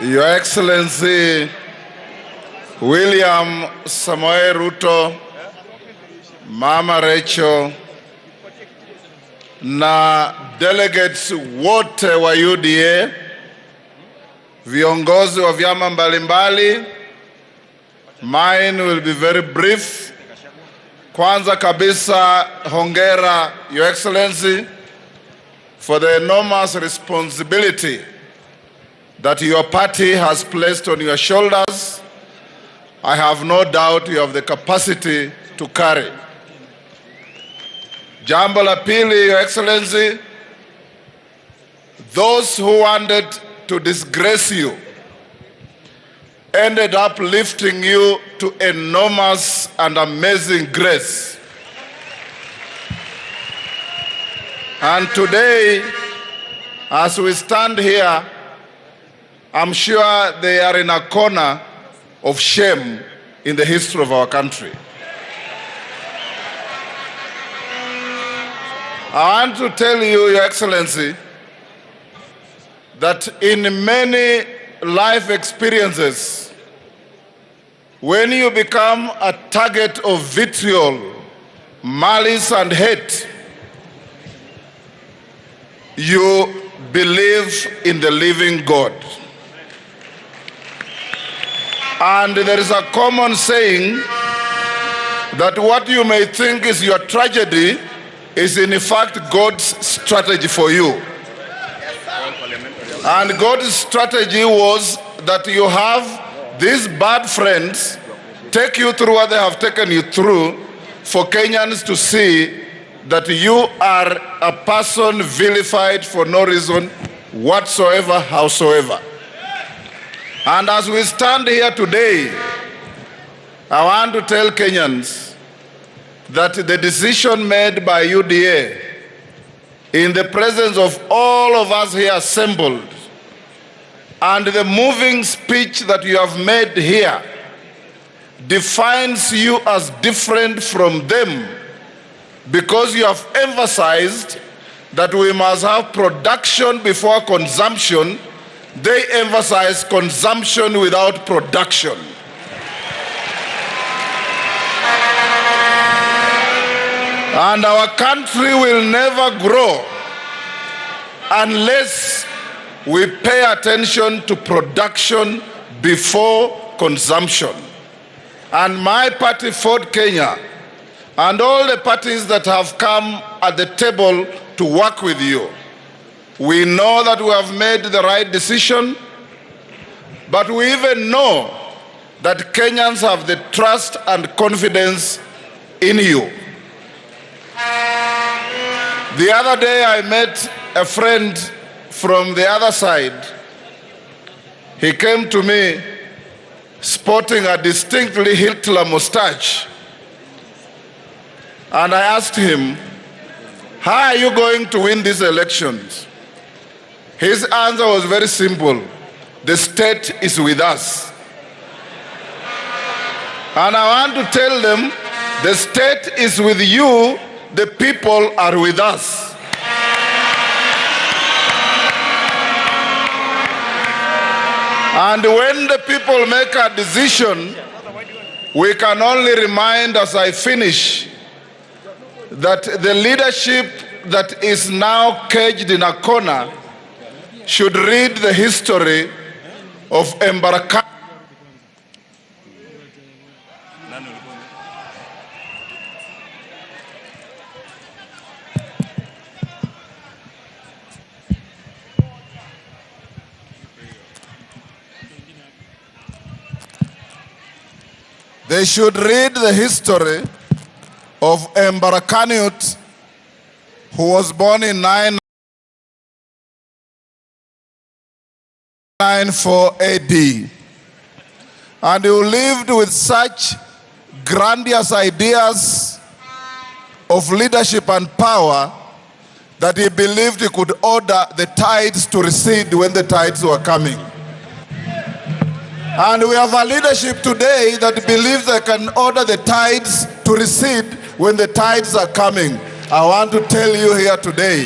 Your Excellency William Samoei Ruto, Mama Rachel, na delegates wote wa UDA, viongozi wa vyama mbalimbali, mine will be very brief. Kwanza kabisa, hongera, Your Excellency, for the enormous responsibility that your party has placed on your shoulders. I have no doubt you have the capacity to carry. Jambo la pili, Your Excellency, those who wanted to disgrace you ended up lifting you to enormous and amazing grace. And today, as we stand here, I'm sure they are in a corner of shame in the history of our country. I want to tell you, Your Excellency, that in many life experiences, when you become a target of vitriol, malice, and hate, you believe in the living God. And there is a common saying that what you may think is your tragedy is in fact God's strategy for you. And God's strategy was that you have these bad friends take you through what they have taken you through for Kenyans to see that you are a person vilified for no reason whatsoever, howsoever. And as we stand here today, I want to tell Kenyans that the decision made by UDA in the presence of all of us here assembled and the moving speech that you have made here defines you as different from them, because you have emphasized that we must have production before consumption. They emphasize consumption without production. And our country will never grow unless we pay attention to production before consumption. And my party, Ford Kenya, and all the parties that have come at the table to work with you, we know that we have made the right decision, but we even know that Kenyans have the trust and confidence in you. The other day I met a friend from the other side. He came to me sporting a distinctly Hitler mustache. And I asked him, how are you going to win these elections? His answer was very simple. The state is with us. And I want to tell them, the state is with you, the people are with us. And when the people make a decision, we can only remind, as I finish, that the leadership that is now caged in a corner should read the history of Embaraka. They should read the history of Embaraka, who was born in 994 AD, and who lived with such grandiose ideas of leadership and power that he believed he could order the tides to recede when the tides were coming. And we have a leadership today that believes they can order the tides to recede when the tides are coming. I want to tell you here today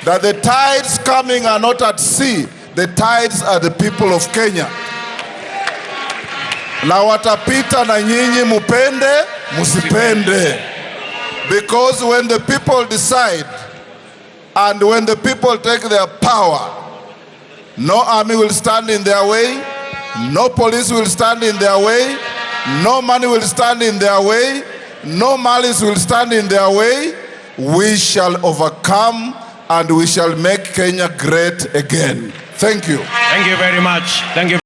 that the tides coming are not at sea. The tides are the people of Kenya. Na watapita na nyinyi mupende, musipende. Because when the people decide and when the people take their power, no army will stand in their way, no police will stand in their way, no money will stand in their way, no malice will stand in their way. We shall overcome and we shall make Kenya great again. Thank you. Thank you very much. Thank you.